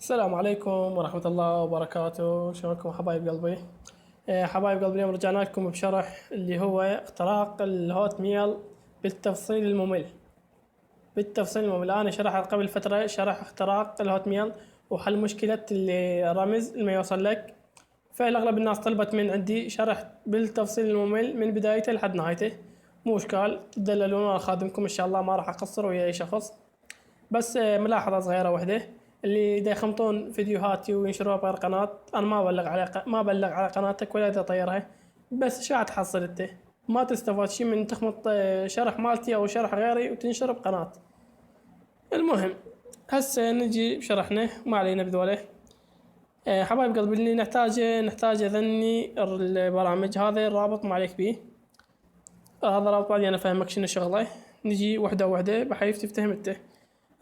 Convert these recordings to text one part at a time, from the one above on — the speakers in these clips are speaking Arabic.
السلام عليكم ورحمة الله وبركاته. شلونكم حبايب قلبي؟ حبايب قلبي، اليوم رجعنا لكم بشرح اللي هو اختراق الهوت ميل بالتفصيل الممل. أنا شرح قبل فترة، شرح اختراق الهوت ميل وحل مشكلة الرمز اللي ما يوصل لك. فالأغلب الناس طلبت من عندي شرح بالتفصيل الممل من بدايته لحد نهايته. مو إشكال، تدللون على خادمكم إن شاء الله، ما راح أقصر ويا أي شخص. بس ملاحظة صغيرة واحدة، اللي دا يخمطون فيديوهاتي وينشروها بغير قناة، أنا ما بلغ على قناتك ولا دا طيرها. بس شو تحصل انت؟ ما تستفاد شي من تخمط شرح مالتي أو شرح غيري وتنشره بقناة. المهم، هسه نجي بشرحنا، ما علينا بذوله. حبايب قلبي، اللي نحتاجه ذني البرامج. هذا الرابط ما عليك بيه، هذا رابط بعدين أنا أفهمك شنو شغله. نجي وحدة وحدة بحيث تفتهم انت.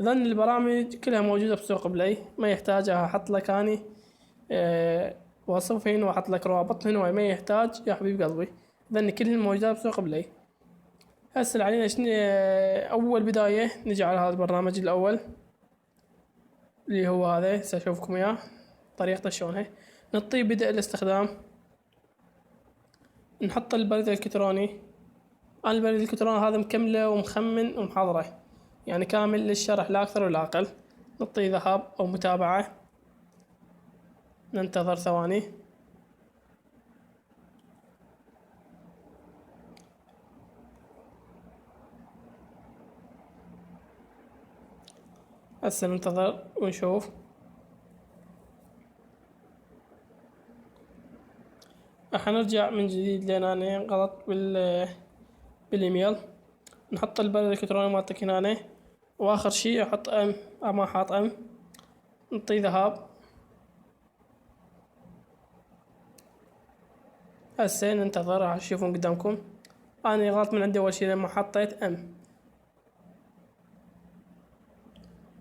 ذن البرامج كلها موجودة بسوق بلاي، ما يحتاج أحط لك أني وصف هنا وأحط لك روابط هنا، ما يحتاج يا حبيب قلبي. ذن كلهن موجودة بسوق بلاي. هسه اللي علينا شنو؟ أول بداية نجي على هذا البرنامج الأول اللي هو هذا. هسه أشوفكم إياه طريقته شلونها. نطي بدء الاستخدام، نحط البريد الإلكتروني. أنا البريد الإلكتروني هذا مكمله ومخمن ومحضره، يعني كامل للشرح لا أكثر ولا أقل. نطي ذهاب أو متابعة، ننتظر ثواني. هسه ننتظر ونشوف. راح نرجع من جديد لان انا غلط بالايميل. نحط البريد الالكتروني مالتك هنا، واخر شي احط ما حاط نطي ذهاب. هسه ننتظر، راح تشوفون قدامكم. انا غلط من عندي اول شي لما حطيت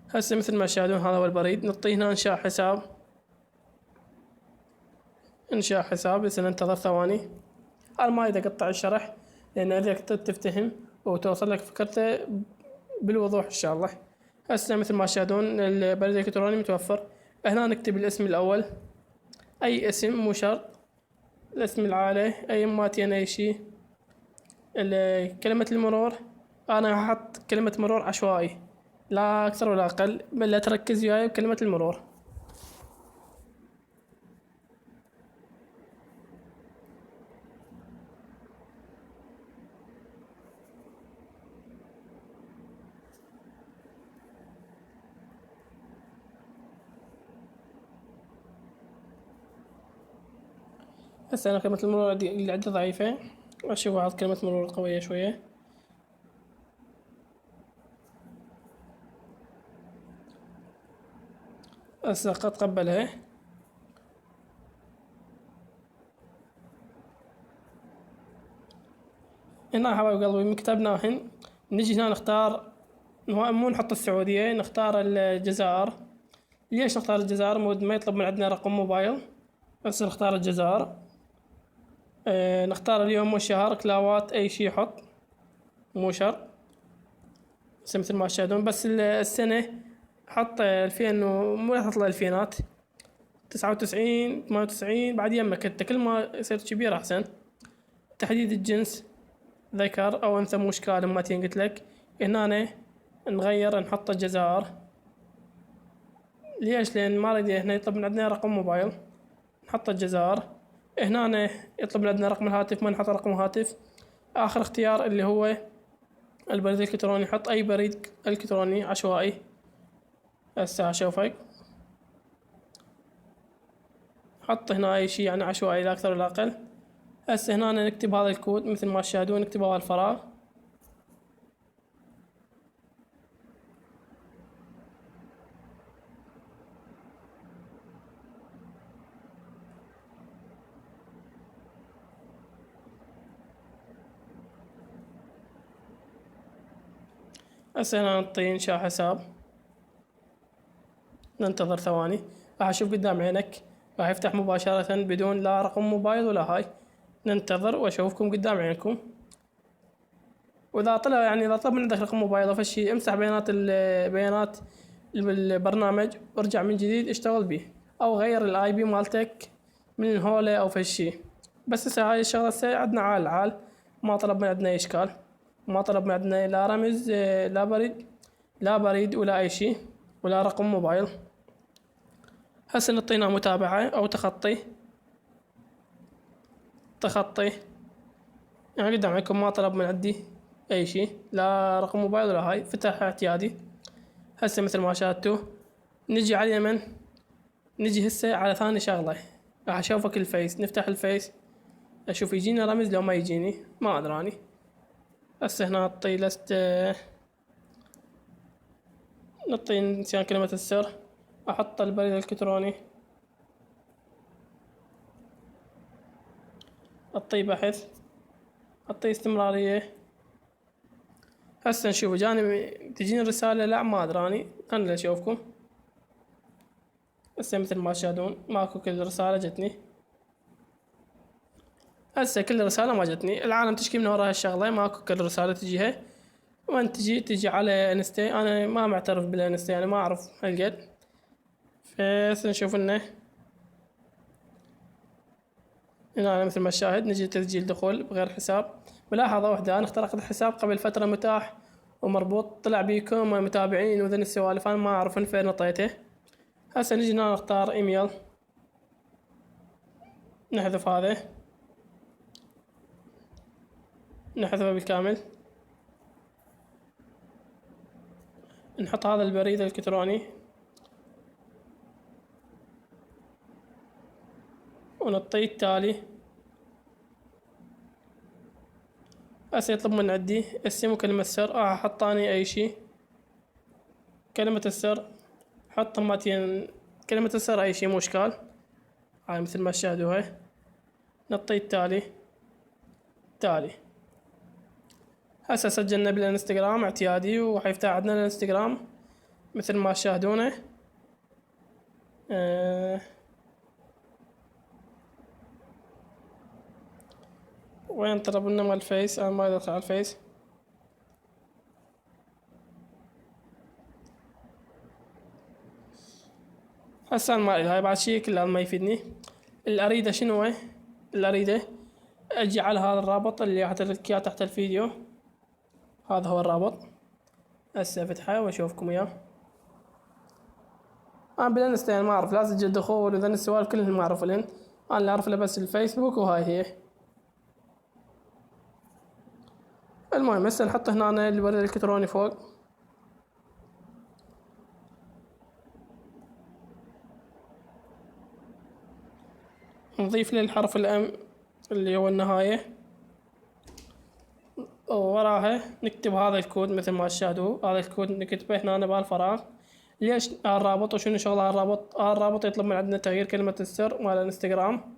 هسه مثل ما تشاهدون هذا هو البريد. نطي هنا انشاء حساب، هسه ننتظر ثواني. انا ما اريد اقطع الشرح لان اريدك تفتهم وتوصل لك فكرته بالوضوح ان شاء الله. هسه مثل ما تشاهدون البريد الالكتروني متوفر. هنا نكتب الاسم الاول، اي اسم مو شرط، الاسم العائلة، اي ماتين اي شي. كلمة المرور، انا هحط كلمة مرور عشوائي لا اكثر ولا اقل، بل لا تركز وياي بكلمة المرور. هسه انا كلمة المرور اللي عندي ضعيفة، اشوف احط كلمة مرور قوية شوية. هسه قد قبلها. هنا حبايب قلبي من كتبناهن، نجي هنا نختار، مو نحط السعودية، نختار الجزائر. ليش نختار الجزائر؟ ما يطلب من عندنا رقم موبايل، بس نختار الجزائر. نختار اليوم والشهر، كلاوات اي شي حط، مو شرط. بس مثل ما تشاهدون، بس السنة حط 2000 مو لا تطلع الفينات، 99 98 بعد يمك انت، كل ما يصير كبير احسن. تحديد الجنس، ذكر او انثى، مو اشكال ما قلت لك. هنا نغير نحط الجزائر. ليش؟ لان ما اريد هنا يطلب من عندنا رقم موبايل، نحط الجزائر. هنا يطلب من عندنا رقم الهاتف، ما نحط رقم الهاتف. اخر اختيار اللي هو البريد الالكتروني، حط اي بريد الكتروني عشوائي. هسه اشوفك، حط هنا اي شي يعني عشوائي لا اكثر ولا اقل. هسه هنا نكتب هذا الكود مثل ما تشاهدون، نكتب هذا الفراغ. هسه هنا نعطي انشاء حساب، ننتظر ثواني. راح اشوف قدام عينك، راح يفتح مباشرة بدون لا رقم موبايل ولا هاي. ننتظر واشوفكم قدام عينكم. واذا طلع يعني اذا طلب من عندك رقم موبايل او شيء، امسح بيانات البرنامج وارجع من جديد اشتغل بيه، او غير الاي بي مالتك من هولة او فشي. بس هسه هاي الشغلة هسه عدنا عال عال، ما طلب من عندنا اي اشكال، ما طلب من عندنا لا رمز لا بريد، لا بريد ولا اي شي، ولا رقم موبايل. هسه نعطينا متابعة او تخطي. تخطي يعني قدام عندكم ما طلب من عندي اي شي، لا رقم موبايل ولا هاي، فتح اعتيادي. هسه مثل ما شاهدتوا نجي على اليمن، نجي هسه على ثاني شغلة، راح اشوفك الفيس، نفتح الفيس اشوف يجينا رمز لو ما يجيني ما ادراني. هسه هنا نعطي لست، نعطي نسيان كلمة السر، احط البريد الالكتروني، اعطي بحث، اعطي استمرارية. هسه نشوف جاني تجيني الرسالة لا ما ادراني، خلنا اشوفكم. هسه مثل ما تشاهدون ماكو كل رسالة جتني، هسه كل رسالة ما جتني، العالم تشكي من وراها الشغلة، ماكو كل رسالة تجيها. وين تجي على انستي، انا ما معترف بالانستي يعني ما اعرف هالقد. فهسه نشوف انه هنا مثل ما تشاهد نجي تسجيل دخول بغير حساب. ملاحظة واحدة، انا اخترقت الحساب قبل فترة متاح ومربوط، طلع بيكم متابعين وذن السوالف، انا ما اعرف من فين نطيته. هسه نجي هنا نختار ايميل، نحذف هذا، نحذفه بالكامل، نحط هذا البريد الالكتروني ونعطيه التالي. هسه يطلب من عندي اسم وكلمة سر، احط اني اي شي. كلمة السر حط طماطين، كلمة السر اي شي مو اشكال، هاي مثل ما تشاهدوها. نعطيه التالي، تالي. هسه سجلنا بالانستغرام اعتيادي، وحيفتح عندنا الانستغرام مثل ما تشاهدونه. وين طلب لنا مال الفيس، انا ما ادخل على الفيس. هسه أنا ما هاي بعد شي كله ما يفيدني. اللي اريده شنو هو؟ اللي اريده اجي على هذا الرابط اللي احط لك اياه تحت الفيديو، هذا هو الرابط. هسه افتحه واشوفكم اياه. انا بالانستا يعني ما اعرف لا اسجل دخول وذن السوالف كلهن ما اعرف لهن، انا اللي اعرف له بس الفيسبوك وهاي هي. المهم هسه نحط هنا البريد الالكتروني فوق. نضيف للحرف الام اللي هو النهاية، ووراها نكتب هذا الكود مثل ما تشاهدوا، هذا الكود نكتبه هنا بالفراغ. ليش الرابط وشنو شغله الرابط؟ الرابط يطلب من عندنا تغيير كلمة السر مال الانستغرام،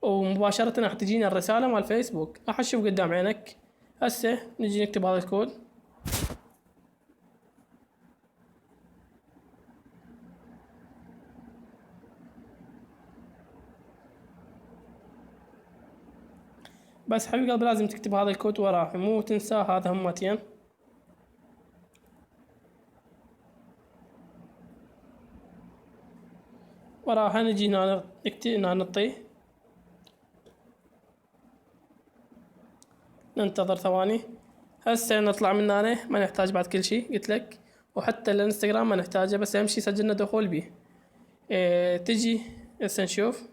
ومباشرة راح تجينا الرسالة مال فيسبوك، راح تشوف قدام عينك. هسه نجي نكتب هذا الكود، بس حبيب قلبي لازم تكتب هذا الكود وراه، مو تنسى هذا همتين. وراها نجي هنا نكتب هنا نعطيه، ننتظر ثواني. هسه نطلع من هنا، ما نحتاج بعد كل شي قلت لك، وحتى الانستغرام ما نحتاجه، بس اهم شي سجلنا دخول بيه. تجي هسه نشوف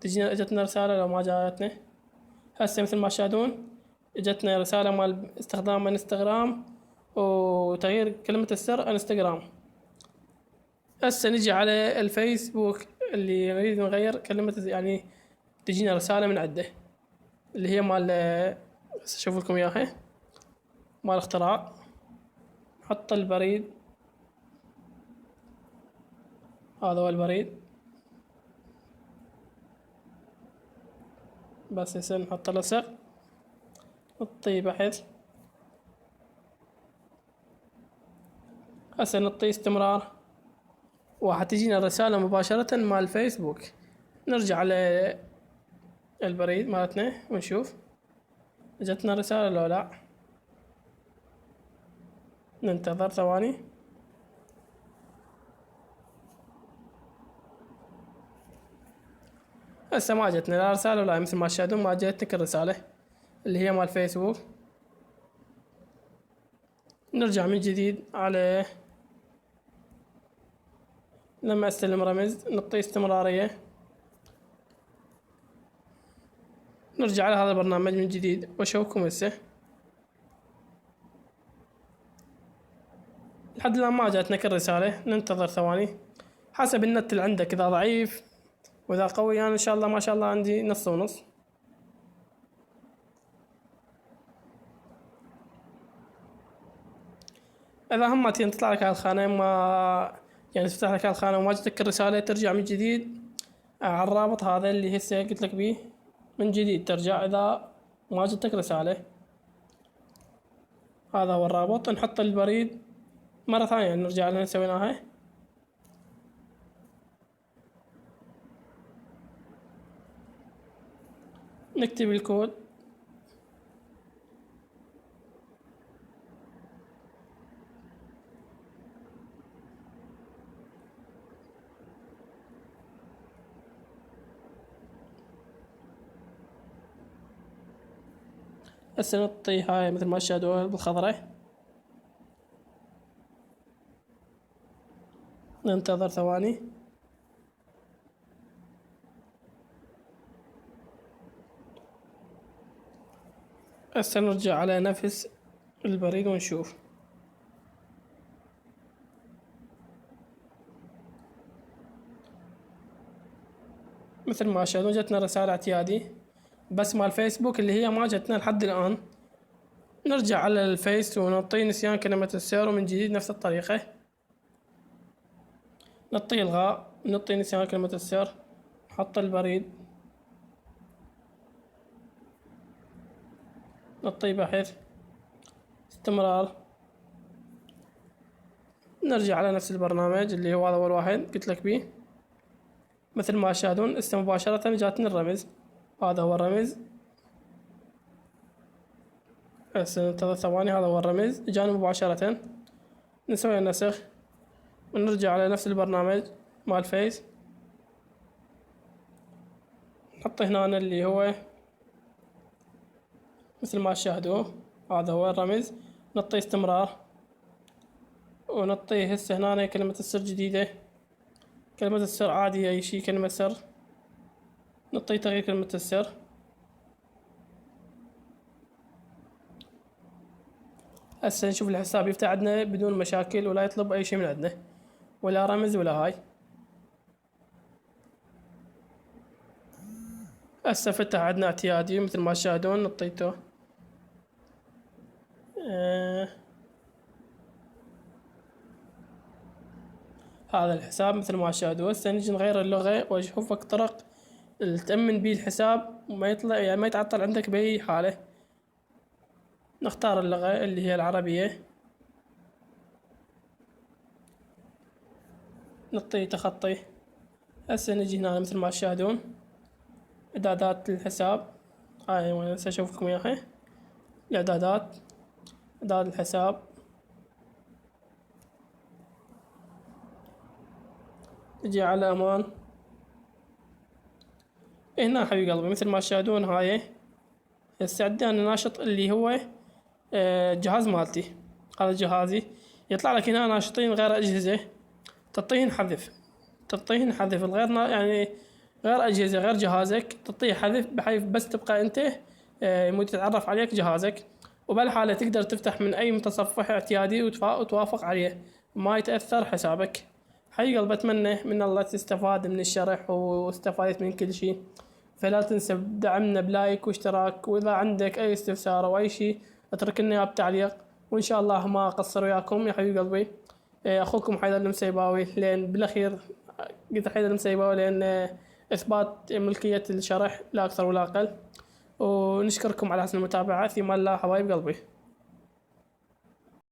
تجينا اجتنا رسالة لو ما جاتنا. هسه مثل ما تشاهدون اجتنا رسالة مال استخدام انستغرام وتغيير كلمة السر انستغرام. هسه نجي على الفيسبوك اللي نريد نغير كلمة يعني، تجينا رسالة من عنده اللي هي مال، هسه اشوف لكم اياها، مال اختراق. حط البريد، هذا هو البريد. بس هسه نحط لصق، نعطيه بحث. هسه نعطيه استمرار، وحتجينا الرسالة مباشرة مال الفيسبوك. نرجع على البريد مالتنا ونشوف جتنا رسالة لو لا. ننتظر ثواني. هسه ما جتنا لا رسالة ولا مثل ما تشاهدون ما جتني الرسالة اللي هي مال فيسبوك. نرجع من جديد على لما استلم رمز نعطيه استمرارية. نرجع على هذا البرنامج من جديد واشوفكم هسه. لحد الآن ما جاتنا الرسالة، ننتظر ثواني حسب النت اللي عندك، إذا ضعيف وإذا قوي. يعني إن شاء الله ما شاء الله عندي نص ونص. إذا هم تطلع لك هالخانة ما يعني تفتح لك هالخانة وما جتك الرسالة، ترجع من جديد على الرابط هذا اللي هسه قلت لك بيه، من جديد ترجع إذا ما جتك رسالة. هذا هو الرابط، نحط البريد مرة ثانية، نرجع لنا سويناها. نكتب الكود. هسه نعطي هاي مثل ما تشاهدوا بالخضرة. ننتظر ثواني. هسه نرجع على نفس البريد ونشوف. مثل ما تشاهدون جتنا رسالة اعتيادي بس مال فيسبوك اللي هي ما جتنا لحد الآن. نرجع على الفيس ونعطي نسيان كلمة السر، ومن جديد نفس الطريقة نعطي إلغاء، نعطي نسيان كلمة السر، نحط البريد، نعطي بحث، استمرار. نرجع على نفس البرنامج اللي هو هذا أول واحد قلت لك بيه. مثل ما تشاهدون هسه مباشرة جاتني الرمز، هذا هو الرمز. هسه ننتظر ثواني، هذا هو الرمز جاني مباشرة. نسوي النسخ ونرجع على نفس البرنامج مال فيس، نحط هنا اللي هو مثل ما تشاهدوه هذا هو الرمز. نعطي استمرار ونعطيه هسه هنا كلمة السر جديدة، كلمة السر عادي أي شي كلمة سر، نعطي تغيير كلمة السر. هسه نشوف الحساب يفتح عندنا بدون مشاكل ولا يطلب أي شي من عندنا، ولا رمز ولا هاي. هسه فتح عندنا اعتيادي مثل ما تشاهدون نطيته. هذا الحساب مثل ما تشاهدوا. هسه نجي نغير اللغة واشوفك طرق تأمن بيه الحساب وما يطلع يعني ما يتعطل عندك بأي حالة. نختار اللغة اللي هي العربية، نعطي تخطي. هسه نجي هنا مثل ما تشاهدون إعدادات الحساب، هاي هسه أشوفكم إياها. الإعدادات، إعداد الحساب، نجي على أمان. هنا حبيب قلبي مثل ما تشاهدون هاي هسه عندي أنا ناشط اللي هو جهاز مالتي، هذا جهازي. يطلع لك هنا ناشطين غير أجهزة، تعطيهن حذف، تعطيهن حذف الغير يعني غير أجهزة غير جهازك، تعطيه حذف بحيث بس تبقى أنت يتعرف عليك جهازك. وبالحالة تقدر تفتح من أي متصفح اعتيادي وتوافق عليه، ما يتأثر حسابك. حقيقة قلبي أتمنى من الله تستفاد من الشرح واستفادت من كل شيء. فلا تنسى دعمنا بلايك واشتراك، وإذا عندك أي استفسار أو أي شيء اترك لنا بتعليق، وإن شاء الله ما أقصر وياكم يا حبيب قلبي. أخوكم حيدر المسيباوي، لين بالأخير قلت حيدر المسيباوي لأن إثبات ملكية الشرح لا أكثر ولا أقل. ونشكركم على حسن المتابعة. في الله حبايب قلبي.